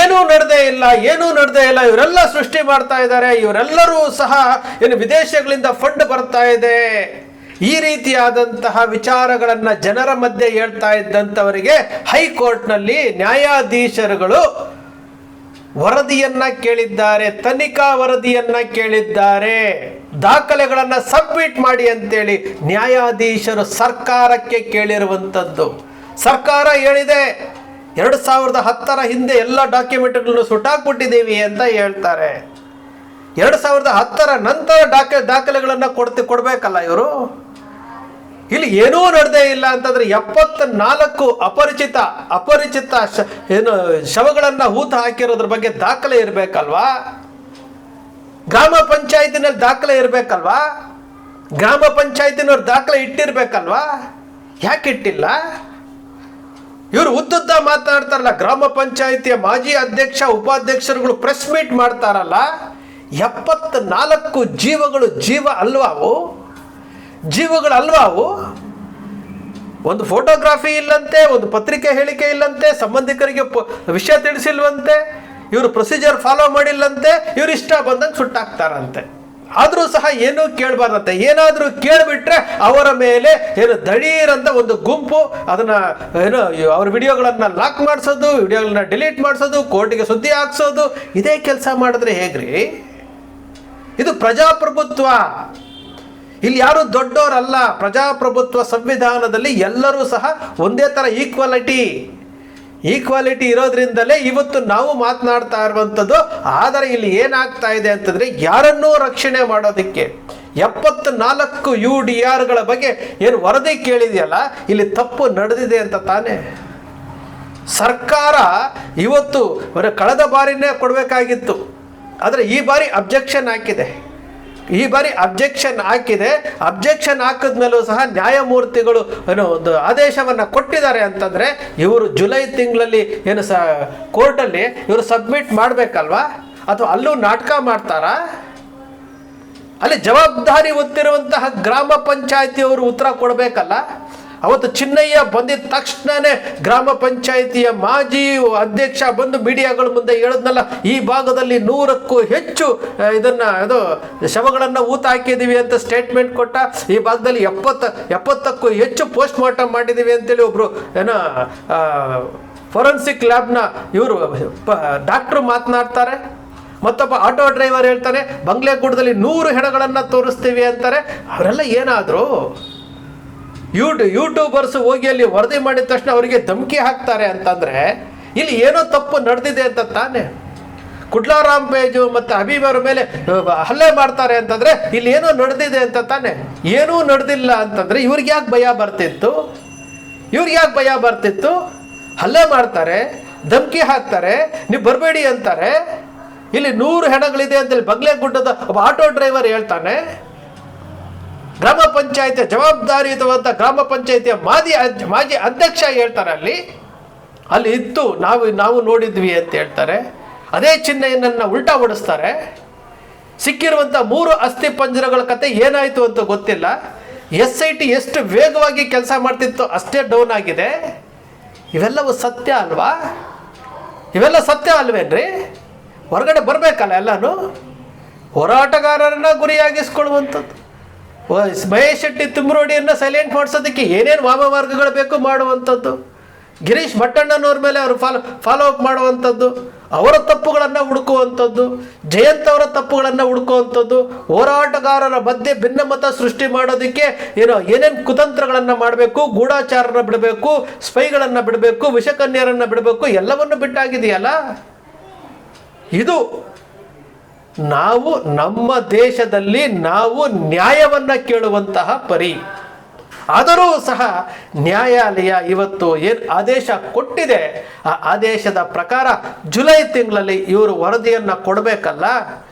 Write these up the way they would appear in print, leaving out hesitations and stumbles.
ಏನೂ ನಡೆದೇ ಇಲ್ಲ, ಇವರೆಲ್ಲ ಸೃಷ್ಟಿ ಮಾಡ್ತಾ ಇದ್ದಾರೆ, ಇವರೆಲ್ಲರೂ ಸಹ ಏನು ವಿದೇಶಗಳಿಂದ ಫಂಡ್ ಬರ್ತಾ ಇದೆ, ಈ ರೀತಿಯಾದಂತಹ ವಿಚಾರಗಳನ್ನು ಜನರ ಮಧ್ಯೆ ಹೇಳ್ತಾ ಇದ್ದಂಥವರಿಗೆ ಹೈಕೋರ್ಟ್ನಲ್ಲಿ ನ್ಯಾಯಾಧೀಶರುಗಳು ವರದಿಯನ್ನ ಕೇಳಿದ್ದಾರೆ, ತನಿಖಾ ವರದಿಯನ್ನ ಕೇಳಿದ್ದಾರೆ, ದಾಖಲೆಗಳನ್ನು ಸಬ್ಮಿಟ್ ಮಾಡಿ ಅಂತೇಳಿ ನ್ಯಾಯಾಧೀಶರು ಸರ್ಕಾರಕ್ಕೆ ಕೇಳಿರುವಂಥದ್ದು. ಸರ್ಕಾರ ಹೇಳಿದೆ 2010 ಹಿಂದೆ ಎಲ್ಲ ಡಾಕ್ಯುಮೆಂಟ್ಗಳನ್ನು ಸುಟ್ಟಾಕ್ಬಿಟ್ಟಿದ್ದೀವಿ ಅಂತ ಹೇಳ್ತಾರೆ. 2010 ನಂತರ ದಾಖಲೆಗಳನ್ನು ಕೊಡಬೇಕಲ್ಲ ಇವರು. ಇಲ್ಲಿ ಏನೂ ನಡೆದೇ ಇಲ್ಲ ಅಂತಂದ್ರೆ 74 ಅಪರಿಚಿತ ಏನು ಶವಗಳನ್ನು ಹೂತು ಹಾಕಿರೋದ್ರ ಬಗ್ಗೆ ದಾಖಲೆ ಇರಬೇಕಲ್ವಾ? ಗ್ರಾಮ ಪಂಚಾಯತಿನಲ್ಲಿ ದಾಖಲೆ ಇರಬೇಕಲ್ವಾ? ಗ್ರಾಮ ಪಂಚಾಯತಿನವ್ರು ದಾಖಲೆ ಇಟ್ಟಿರ್ಬೇಕಲ್ವಾ? ಯಾಕೆ ಇಟ್ಟಿಲ್ಲ? ಇವರು ಉದ್ದುದ್ದ ಮಾತನಾಡ್ತಾರಲ್ಲ, ಗ್ರಾಮ ಪಂಚಾಯತಿಯ ಮಾಜಿ ಅಧ್ಯಕ್ಷ ಉಪಾಧ್ಯಕ್ಷರುಗಳು ಪ್ರೆಸ್ ಮೀಟ್ ಮಾಡ್ತಾರಲ್ಲ, 74 ಜೀವ ಅಲ್ವಾವು? ಒಂದು ಫೋಟೋಗ್ರಾಫಿ ಇಲ್ಲಂತೆ, ಒಂದು ಪತ್ರಿಕೆ ಹೇಳಿಕೆ ಇಲ್ಲಂತೆ, ಸಂಬಂಧಿಕರಿಗೆ ವಿಷಯ ತಿಳಿಸಿಲ್ವಂತೆ, ಇವರು ಪ್ರೊಸೀಜರ್ ಫಾಲೋ ಮಾಡಿಲ್ಲಂತೆ, ಇವರು ಇಷ್ಟ ಬಂದಂಗೆ ಸುಟ್ಟಾಕ್ತಾರಂತೆ. ಆದರೂ ಸಹ ಏನೂ ಕೇಳಬಾರ್ದಂತೆ. ಏನಾದರೂ ಕೇಳಿಬಿಟ್ರೆ ಅವರ ಮೇಲೆ ಏನು ದಡೀರಂತ ಒಂದು ಗುಂಪು ಅದನ್ನು ಏನು ಅವ್ರ ವಿಡಿಯೋಗಳನ್ನು ಲಾಕ್ ಮಾಡಿಸೋದು, ವಿಡಿಯೋಗಳನ್ನ ಡಿಲೀಟ್ ಮಾಡಿಸೋದು, ಕೋರ್ಟಿಗೆ ಸುದ್ದಿ ಹಾಕ್ಸೋದು, ಇದೇ ಕೆಲಸ ಮಾಡಿದ್ರೆ ಹೇಗ್ರಿ? ಇದು ಪ್ರಜಾಪ್ರಭುತ್ವ. ಇಲ್ಲಿ ಯಾರು ದೊಡ್ಡವರಲ್ಲ. ಪ್ರಜಾಪ್ರಭುತ್ವ ಸಂವಿಧಾನದಲ್ಲಿ ಎಲ್ಲರೂ ಸಹ ಒಂದೇ ಥರ ಈಕ್ವಾಲಿಟಿ ಇರೋದ್ರಿಂದಲೇ ಇವತ್ತು ನಾವು ಮಾತನಾಡ್ತಾ ಇರುವಂಥದ್ದು. ಆದರೆ ಇಲ್ಲಿ ಏನಾಗ್ತಾ ಇದೆ ಅಂತಂದರೆ, ಯಾರನ್ನೂ ರಕ್ಷಣೆ ಮಾಡೋದಕ್ಕೆ 74 UDRಗಳ ಬಗ್ಗೆ ಏನು ವರದಿ ಕೇಳಿದೆಯಲ್ಲ, ಇಲ್ಲಿ ತಪ್ಪು ನಡೆದಿದೆ ಅಂತ ತಾನೇ ಸರ್ಕಾರ ಇವತ್ತು ಕಳೆದ ಬಾರಿನೇ ಕೊಡಬೇಕಾಗಿತ್ತು. ಆದರೆ ಈ ಬಾರಿ ಅಬ್ಜೆಕ್ಷನ್ ಹಾಕಿದೆ. ಅಬ್ಜೆಕ್ಷನ್ ಹಾಕಿದ್ಮೇಲೂ ಸಹ ನ್ಯಾಯಮೂರ್ತಿಗಳು ಏನೋ ಒಂದು ಆದೇಶವನ್ನು ಕೊಟ್ಟಿದ್ದಾರೆ ಅಂತಂದರೆ, ಇವರು ಜುಲೈ ತಿಂಗಳಲ್ಲಿ ಏನು ಕೋರ್ಟಲ್ಲಿ ಇವರು ಸಬ್ಮಿಟ್ ಮಾಡಬೇಕಲ್ವಾ? ಅಥವಾ ಅಲ್ಲೂ ನಾಟಕ ಮಾಡ್ತಾರಾ? ಅಲ್ಲಿ ಜವಾಬ್ದಾರಿ ಹೊತ್ತಿರುವಂತಹ ಗ್ರಾಮ ಪಂಚಾಯತಿಯವರು ಉತ್ತರ ಕೊಡಬೇಕಲ್ಲ. ಅವತ್ತು ಚಿನ್ನಯ್ಯ ಬಂದಿದ್ದ ತಕ್ಷಣವೇ ಗ್ರಾಮ ಪಂಚಾಯಿತಿಯ ಮಾಜಿ ಅಧ್ಯಕ್ಷ ಬಂದು ಮೀಡಿಯಾಗಳ ಮುಂದೆ ಹೇಳಿದ್ನಲ್ಲ, ಈ ಭಾಗದಲ್ಲಿ 100ಕ್ಕೂ ಹೆಚ್ಚು ಶವಗಳನ್ನು ಊತ ಹಾಕಿದ್ದೀವಿ ಅಂತ ಸ್ಟೇಟ್ಮೆಂಟ್ ಕೊಟ್ಟ. ಈ ಭಾಗದಲ್ಲಿ 70ಕ್ಕೂ ಹೆಚ್ಚು ಪೋಸ್ಟ್ ಮಾರ್ಟಮ್ ಮಾಡಿದ್ದೀವಿ ಅಂತೇಳಿ ಒಬ್ಬರು ಫೋರೆನ್ಸಿಕ್ ಲ್ಯಾಬ್ನ ಇವರು ಡಾಕ್ಟ್ರು ಮಾತನಾಡ್ತಾರೆ. ಮತ್ತೊಬ್ಬ ಆಟೋ ಡ್ರೈವರ್ ಹೇಳ್ತಾನೆ, ಬಂಗ್ಲೆಗೂಡದಲ್ಲಿ 100 ಹೆಣಗಳನ್ನು ತೋರಿಸ್ತೀವಿ ಅಂತಾರೆ. ಅವರೆಲ್ಲ ಏನಾದರೂ ಯೂಟ್ಯೂಬರ್ಸ್ ಹೋಗಿ ಅಲ್ಲಿ ವರದಿ ಮಾಡಿದ ತಕ್ಷಣ ಅವರಿಗೆ ಧಮಕಿ ಹಾಕ್ತಾರೆ ಅಂತಂದರೆ, ಇಲ್ಲಿ ಏನೋ ತಪ್ಪು ನಡೆದಿದೆ ಅಂತ ತಾನೆ. ಕುಡ್ಲಾರಾಮ್ ಪೇಜು ಮತ್ತು ಹಬೀಬರ ಮೇಲೆ ಹಲ್ಲೆ ಮಾಡ್ತಾರೆ ಅಂತಂದರೆ ಇಲ್ಲಿ ಏನೋ ನಡೆದಿದೆ ಅಂತ ತಾನೆ. ಏನೂ ನಡೆದಿಲ್ಲ ಅಂತಂದರೆ ಇವ್ರಿಗೆ ಯಾಕೆ ಭಯ ಬರ್ತಿತ್ತು? ಹಲ್ಲೆ ಮಾಡ್ತಾರೆ, ಧಮಕಿ ಹಾಕ್ತಾರೆ, ನೀವು ಬರಬೇಡಿ ಅಂತಾರೆ. ಇಲ್ಲಿ 100 ಹೆಣಗಳಿದೆ ಅಂತೇಳಿ ಬಂಗ್ಲೆಗುಡ್ಡದ ಒಬ್ಬ ಆಟೋ ಡ್ರೈವರ್ ಹೇಳ್ತಾನೆ. ಗ್ರಾಮ ಪಂಚಾಯತಿಯ ಜವಾಬ್ದಾರಿಯುತವಾದ ಗ್ರಾಮ ಪಂಚಾಯತಿಯ ಮಾಜಿ ಅಧ್ಯಕ್ಷ ಹೇಳ್ತಾರೆ, ಅಲ್ಲಿ ಇತ್ತು, ನಾವು ನೋಡಿದ್ವಿ ಅಂತ ಹೇಳ್ತಾರೆ. ಅದೇ ಚಿಹ್ನೆಯನ್ನು ಉಲ್ಟಾ ಹೊಡಿಸ್ತಾರೆ. ಸಿಕ್ಕಿರುವಂಥ 3 ಅಸ್ಥಿ ಪಂಜರಗಳ ಕತೆ ಏನಾಯಿತು ಅಂತ ಗೊತ್ತಿಲ್ಲ. SIT ಎಷ್ಟು ವೇಗವಾಗಿ ಕೆಲಸ ಮಾಡ್ತಿತ್ತು ಅಷ್ಟೇ ಡೌನ್ ಆಗಿದೆ. ಇವೆಲ್ಲವೂ ಸತ್ಯ ಅಲ್ವೇನ್ರಿ? ಹೊರಗಡೆ ಬರಬೇಕಲ್ಲ ಎಲ್ಲನೂ. ಹೋರಾಟಗಾರರನ್ನ ಗುರಿಯಾಗಿಸ್ಕೊಳ್ಳುವಂಥದ್ದು, ಮಹೇಶ್ ಶೆಟ್ಟಿ ತುಮ್ರೋಡಿಯನ್ನು ಸೈಲೆಂಟ್ ಮಾಡಿಸೋದಕ್ಕೆ ಏನೇನು ವಾಮಮಾರ್ಗಗಳು ಬೇಕು ಮಾಡುವಂಥದ್ದು, ಗಿರೀಶ್ ಮಟ್ಟಣ್ಣನವ್ರ ಮೇಲೆ ಅವರು ಫಾಲೋ ಅಪ್ ಮಾಡುವಂಥದ್ದು, ಅವರ ತಪ್ಪುಗಳನ್ನು ಹುಡುಕುವಂಥದ್ದು, ಜಯಂತ್ ಅವರ ತಪ್ಪುಗಳನ್ನು ಹುಡುಕುವಂಥದ್ದು, ಹೋರಾಟಗಾರರ ಮಧ್ಯೆ ಭಿನ್ನಮತ ಸೃಷ್ಟಿ ಮಾಡೋದಕ್ಕೆ ಏನೇನು ಕುತಂತ್ರಗಳನ್ನು ಮಾಡಬೇಕು, ಗೂಢಾಚಾರನ ಬಿಡಬೇಕು, ಸ್ಪೈಗಳನ್ನು ಬಿಡಬೇಕು, ವಿಷಕನ್ಯರನ್ನು ಬಿಡಬೇಕು, ಎಲ್ಲವನ್ನು ಬಿಟ್ಟಾಗಿದೆಯಲ್ಲ. ಇದು ನಾವು ನಮ್ಮ ದೇಶದಲ್ಲಿ ನಾವು ನ್ಯಾಯವನ್ನು ಕೇಳುವಂತಹ ಪರಿ. ಆದರೂ ಸಹ ನ್ಯಾಯಾಲಯ ಇವತ್ತು ಏನು ಆದೇಶ ಕೊಟ್ಟಿದೆ, ಆ ಆದೇಶದ ಪ್ರಕಾರ ಜುಲೈ ತಿಂಗಳಲ್ಲಿ ಇವರು ವರದಿಯನ್ನು ಕೊಡಬೇಕಲ್ಲ,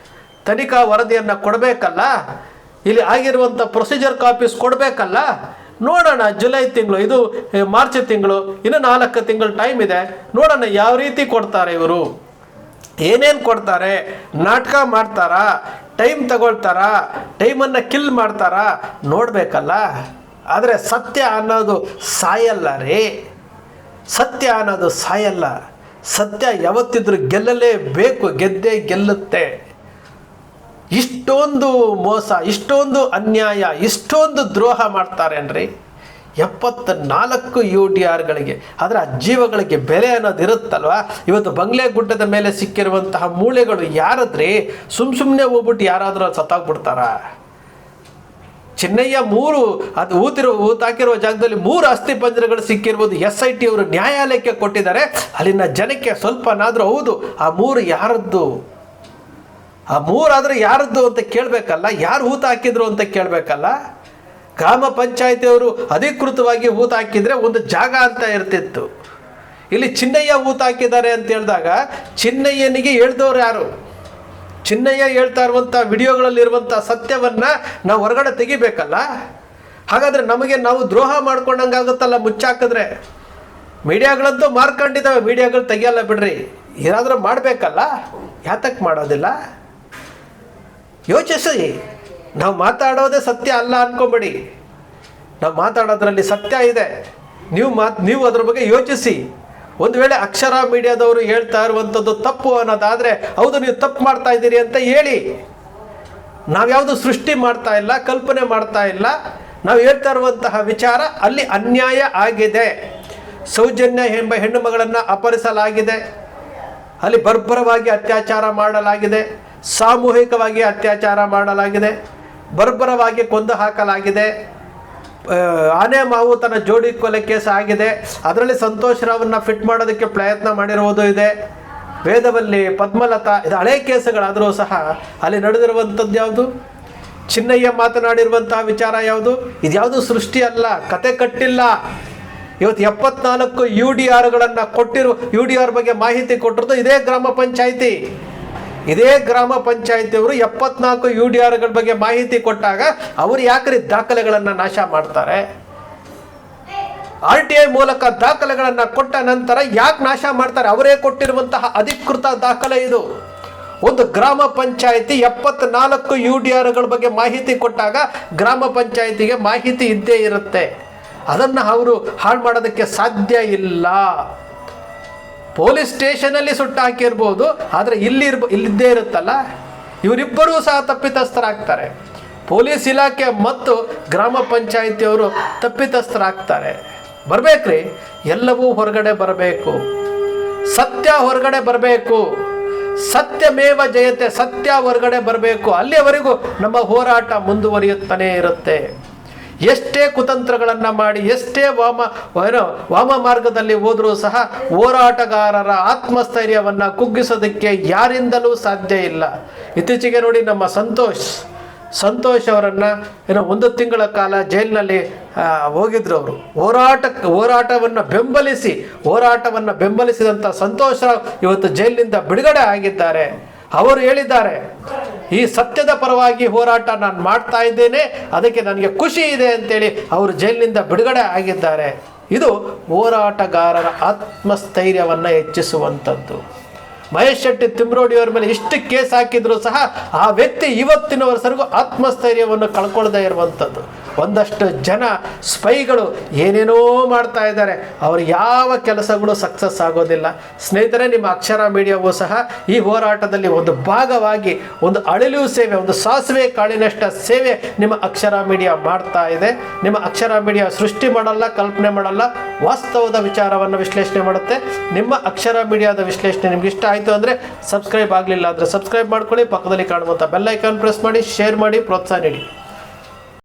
ತನಿಖಾ ವರದಿಯನ್ನು ಕೊಡಬೇಕಲ್ಲ, ಇಲ್ಲಿ ಆಗಿರುವಂಥ ಪ್ರೊಸೀಜರ್ ಕಾಪೀಸ್ ಕೊಡಬೇಕಲ್ಲ. ನೋಡೋಣ, ಜುಲೈ ತಿಂಗಳು, ಇದು ಮಾರ್ಚ್ ತಿಂಗಳು, ಇನ್ನು 4 ತಿಂಗಳು ಟೈಮ್ ಇದೆ. ನೋಡೋಣ ಯಾವ ರೀತಿ ಕೊಡ್ತಾರೆ ಇವರು, ಏನೇನು ಕೊಡ್ತಾರೆ, ನಾಟಕ ಮಾಡ್ತಾರಾ, ಟೈಮ್ ತಗೊಳ್ತಾರಾ, ಟೈಮನ್ನು ಕಿಲ್ ಮಾಡ್ತಾರಾ ನೋಡಬೇಕಲ್ಲ. ಆದರೆ ಸತ್ಯ ಅನ್ನೋದು ಸಾಯಲ್ಲ. ಸತ್ಯ ಯಾವತ್ತಿದ್ರೂ ಗೆಲ್ಲಲೇಬೇಕು, ಗೆದ್ದೇ ಗೆಲ್ಲುತ್ತೆ. ಇಷ್ಟೊಂದು ಮೋಸ, ಇಷ್ಟೊಂದು ಅನ್ಯಾಯ, ಇಷ್ಟೊಂದು ದ್ರೋಹ ಮಾಡ್ತಾರೆ ಅನ್ರಿ 74 UDRಗಳಿಗೆ. ಆದರೆ ಆ ಜೀವಗಳಿಗೆ ಬೆಲೆ ಅನ್ನೋದು ಇರುತ್ತಲ್ವ. ಇವತ್ತು ಬಂಗ್ಲೆ ಗುಡ್ಡದ ಮೇಲೆ ಸಿಕ್ಕಿರುವಂತಹ ಮೂಳೆಗಳು ಯಾರದ್ರಿ? ಸುಮ್ಮನೆ ಹೋಗ್ಬಿಟ್ಟು ಯಾರಾದರೂ ಸತ್ತಾಗ್ಬಿಡ್ತಾರ? ಚೆನ್ನಯ್ಯ 3 ಅದು ಊತಾಕಿರುವ ಜಾಗದಲ್ಲಿ 3 ಅಸ್ಥಿ ಪಂಜರಗಳು ಸಿಕ್ಕಿರ್ಬೋದು. SIT ಅವರು ನ್ಯಾಯಾಲಯಕ್ಕೆ ಕೊಟ್ಟಿದ್ದಾರೆ. ಅಲ್ಲಿನ ಜನಕ್ಕೆ ಸ್ವಲ್ಪನಾದರೂ ಹೌದು ಆ 3 ಯಾರದ್ದು, ಆ 3 ಆದರೂ ಯಾರದ್ದು ಅಂತ ಕೇಳಬೇಕಲ್ಲ, ಯಾರು ಊತ ಹಾಕಿದ್ರು ಅಂತ ಕೇಳಬೇಕಲ್ಲ. ಗ್ರಾಮ ಪಂಚಾಯತಿಯವರು ಅಧಿಕೃತವಾಗಿ ಊತ ಹಾಕಿದರೆ ಒಂದು ಜಾಗ ಅಂತ ಇರ್ತಿತ್ತು. ಇಲ್ಲಿ ಚಿನ್ನಯ್ಯ ಊತ ಹಾಕಿದ್ದಾರೆ ಅಂತ ಹೇಳಿದಾಗ ಚಿನ್ನಯ್ಯನಿಗೆ ಹೇಳ್ದವ್ರು ಯಾರು? ಚಿನ್ನಯ್ಯ ಹೇಳ್ತಾ ಇರುವಂಥ ವಿಡಿಯೋಗಳಲ್ಲಿರುವಂಥ ಸತ್ಯವನ್ನು ನಾವು ಹೊರಗಡೆ ತೆಗಿಬೇಕಲ್ಲ. ಹಾಗಾದರೆ ನಾವು ದ್ರೋಹ ಮಾಡ್ಕೊಂಡಂಗಾಗುತ್ತಲ್ಲ ಮುಚ್ಚಾಕಿದ್ರೆ. ಮೀಡಿಯಾಗಳಂತೂ ಮಾರ್ಕೊಂಡಿದ್ದಾವೆ, ಮೀಡಿಯಾಗಳು ತೆಗಿಯಲ್ಲ ಬಿಡ್ರಿ, ಏನಾದರೂ ಮಾಡಬೇಕಲ್ಲ. ಯಾತಕ್ಕೆ ಮಾಡೋದಿಲ್ಲ? ಯೋಚಿಸಿ. ನಾವು ಮಾತಾಡೋದೇ ಸತ್ಯ ಅಲ್ಲ ಅಂದ್ಕೊಂಬೇಡಿ. ನಾವು ಮಾತಾಡೋದ್ರಲ್ಲಿ ಸತ್ಯ ಇದೆ. ನೀವು ಅದ್ರ ಬಗ್ಗೆ ಯೋಚಿಸಿ. ಒಂದು ವೇಳೆ ಅಕ್ಷರ ಮೀಡಿಯಾದವರು ಹೇಳ್ತಾ ಇರುವಂಥದ್ದು ತಪ್ಪು ಅನ್ನೋದಾದರೆ ಹೌದು ನೀವು ತಪ್ಪು ಮಾಡ್ತಾ ಇದ್ದೀರಿ ಅಂತ ಹೇಳಿ. ನಾವ್ಯಾವುದು ಸೃಷ್ಟಿ ಮಾಡ್ತಾ ಇಲ್ಲ, ಕಲ್ಪನೆ ಮಾಡ್ತಾ ಇಲ್ಲ. ನಾವು ಹೇಳ್ತಾ ಇರುವಂತಹ ವಿಚಾರ ಅಲ್ಲಿ ಅನ್ಯಾಯ ಆಗಿದೆ. ಸೌಜನ್ಯ ಎಂಬ ಹೆಣ್ಣು ಮಗಳನ್ನು ಅಪಹರಿಸಲಾಗಿದೆ, ಅಲ್ಲಿ ಬರ್ಬರವಾಗಿ ಅತ್ಯಾಚಾರ ಮಾಡಲಾಗಿದೆ, ಸಾಮೂಹಿಕವಾಗಿ ಅತ್ಯಾಚಾರ ಮಾಡಲಾಗಿದೆ, ಬರ್ಬರವಾಗಿ ಕೊಂದು ಹಾಕಲಾಗಿದೆ. ಆನೆ ಮಾವು ತನ್ನ ಜೋಡಿ ಕೊಲೆ ಕೇಸ್ ಆಗಿದೆ. ಅದರಲ್ಲಿ ಸಂತೋಷ್ ರಾವ್ನ ಫಿಟ್ ಮಾಡೋದಕ್ಕೆ ಪ್ರಯತ್ನ ಮಾಡಿರುವುದು ಇದೆ. ವೇದವಲ್ಲಿ, ಪದ್ಮಲತಾ, ಇದು ಹಳೆ ಕೇಸುಗಳಾದರೂ ಸಹ ಅಲ್ಲಿ ನಡೆದಿರುವಂಥದ್ದು ಯಾವುದು? ಚಿನ್ನಯ್ಯ ಮಾತನಾಡಿರುವಂತಹ ವಿಚಾರ ಯಾವುದು? ಇದ್ಯಾವುದು ಸೃಷ್ಟಿ ಅಲ್ಲ, ಕತೆ ಕಟ್ಟಿಲ್ಲ. ಇವತ್ತು 74 UDRಗಳನ್ನು ಕೊಟ್ಟಿರೋ UDR ಬಗ್ಗೆ ಮಾಹಿತಿ ಕೊಟ್ಟಿರೋದು ಇದೇ ಗ್ರಾಮ ಪಂಚಾಯಿತಿ. ಇದೇ ಗ್ರಾಮ ಪಂಚಾಯಿತಿಯವರು 74 UDRಗಳ ಬಗ್ಗೆ ಮಾಹಿತಿ ಕೊಟ್ಟಾಗ ಅವರು ಯಾಕ್ರಿ ದಾಖಲೆಗಳನ್ನು ನಾಶ ಮಾಡ್ತಾರೆ? RTI ಮೂಲಕ ದಾಖಲೆಗಳನ್ನು ಕೊಟ್ಟ ನಂತರ ಯಾಕೆ ನಾಶ ಮಾಡ್ತಾರೆ? ಅವರೇ ಕೊಟ್ಟಿರುವಂತಹ ಅಧಿಕೃತ ದಾಖಲೆ ಇದು. ಒಂದು ಗ್ರಾಮ ಪಂಚಾಯಿತಿ 74 UDRಗಳ ಬಗ್ಗೆ ಮಾಹಿತಿ ಕೊಟ್ಟಾಗ ಗ್ರಾಮ ಪಂಚಾಯಿತಿಗೆ ಮಾಹಿತಿ ಇದ್ದೇ ಇರುತ್ತೆ. ಅದನ್ನು ಅವರು ಹಾಳು ಮಾಡೋದಕ್ಕೆ ಸಾಧ್ಯ ಇಲ್ಲ. ಪೊಲೀಸ್ ಸ್ಟೇಷನಲ್ಲಿ ಸುಟ್ಟು ಹಾಕಿರ್ಬೋದು, ಆದರೆ ಇಲ್ಲಿದ್ದೇ ಇರುತ್ತಲ್ಲ. ಇವರಿಬ್ಬರೂ ಸಹ ತಪ್ಪಿತಸ್ಥರಾಗ್ತಾರೆ. ಪೊಲೀಸ್ ಇಲಾಖೆ ಮತ್ತು ಗ್ರಾಮ ಪಂಚಾಯಿತಿಯವರು ತಪ್ಪಿತಸ್ಥರಾಗ್ತಾರೆ. ಬರಬೇಕ್ರಿ, ಎಲ್ಲವೂ ಹೊರಗಡೆ ಬರಬೇಕು, ಸತ್ಯ ಹೊರಗಡೆ ಬರಬೇಕು. ಸತ್ಯಮೇವ ಜಯತೆ, ಸತ್ಯ ಹೊರಗಡೆ ಬರಬೇಕು. ಅಲ್ಲಿಯವರೆಗೂ ನಮ್ಮ ಹೋರಾಟ ಮುಂದುವರಿಯುತ್ತಾನೇ ಇರುತ್ತೆ. ಎಷ್ಟೇ ಕುತಂತ್ರಗಳನ್ನು ಮಾಡಿ, ಎಷ್ಟೇ ವಾಮ ಮಾರ್ಗದಲ್ಲಿ ಹೋದರೂ ಸಹ ಹೋರಾಟಗಾರರ ಆತ್ಮಸ್ಥೈರ್ಯವನ್ನು ಕುಗ್ಗಿಸೋದಕ್ಕೆ ಯಾರಿಂದಲೂ ಸಾಧ್ಯ ಇಲ್ಲ. ಇತ್ತೀಚೆಗೆ ನೋಡಿ, ನಮ್ಮ ಸಂತೋಷ್ ಅವರನ್ನು 1 ತಿಂಗಳ ಕಾಲ ಜೈಲಿನಲ್ಲಿ ಹೋಗಿದ್ರು. ಅವರು ಹೋರಾಟವನ್ನು ಬೆಂಬಲಿಸಿದಂಥ ಸಂತೋಷ್ ರಾವ್ ಇವತ್ತು ಜೈಲಿನಿಂದ ಬಿಡುಗಡೆ ಆಗಿದ್ದಾರೆ. ಅವರು ಹೇಳಿದ್ದಾರೆ, ಈ ಸತ್ಯದ ಪರವಾಗಿ ಹೋರಾಟ ನಾನು ಮಾಡ್ತಾ ಇದ್ದೇನೆ, ಅದಕ್ಕೆ ನನಗೆ ಖುಷಿ ಇದೆ ಅಂತೇಳಿ ಅವರು ಜೈಲಿನಿಂದ ಬಿಡುಗಡೆ ಆಗಿದ್ದಾರೆ. ಇದು ಹೋರಾಟಗಾರರ ಆತ್ಮಸ್ಥೈರ್ಯವನ್ನು ಹೆಚ್ಚಿಸುವಂಥದ್ದು. ಮಹೇಶ್ ಶೆಟ್ಟಿ ತಿಮ್ರೋಡಿಯವರ ಮೇಲೆ ಇಷ್ಟು ಕೇಸ್ ಹಾಕಿದ್ರು ಸಹ ಆ ವ್ಯಕ್ತಿ ಇವತ್ತಿನವರೆಗೂ ಆತ್ಮಸ್ಥೈರ್ಯವನ್ನು ಕಳ್ಕೊಳ್ಳದೇ ಇರುವಂಥದ್ದು. ಒಂದಷ್ಟು ಜನ ಸ್ಪೈಗಳು ಏನೇನೋ ಮಾಡ್ತಾ ಇದ್ದಾರೆ, ಅವರು ಯಾವ ಕೆಲಸಗಳು ಸಕ್ಸಸ್ ಆಗೋದಿಲ್ಲ. ಸ್ನೇಹಿತರೆ, ನಿಮ್ಮ ಅಕ್ಷರ ಮೀಡಿಯಾವೂ ಸಹ ಈ ಹೋರಾಟದಲ್ಲಿ ಒಂದು ಭಾಗವಾಗಿ, ಒಂದು ಅಳಿಲು ಸೇವೆ, ಒಂದು ಸಾಸಿವೆ ಕಾಳಿನಷ್ಟ ಸೇವೆ ನಿಮ್ಮ ಅಕ್ಷರ ಮೀಡಿಯಾ ಮಾಡ್ತಾ ಇದೆ. ನಿಮ್ಮ ಅಕ್ಷರ ಮೀಡಿಯಾ ಸೃಷ್ಟಿ ಮಾಡಲ್ಲ, ಕಲ್ಪನೆ ಮಾಡಲ್ಲ, ವಾಸ್ತವದ ವಿಚಾರವನ್ನು ವಿಶ್ಲೇಷಣೆ ಮಾಡುತ್ತೆ. ನಿಮ್ಮ ಅಕ್ಷರ ಮೀಡಿಯಾದ ವಿಶ್ಲೇಷಣೆ ನಿಮ್ಗೆ ಇಷ್ಟ ಆಯಿತು ಅಂದರೆ ಸಬ್ಸ್ಕ್ರೈಬ್ ಆಗಲಿಲ್ಲ ಅಂದರೆ ಸಬ್ಸ್ಕ್ರೈಬ್ ಮಾಡ್ಕೊಳ್ಳಿ. ಪಕ್ಕದಲ್ಲಿ ಕಾಣುವಂಥ ಬೆಲ್ ಐಕಾನ್ ಪ್ರೆಸ್ ಮಾಡಿ, ಶೇರ್ ಮಾಡಿ, ಪ್ರೋತ್ಸಾಹ ನೀಡಿ.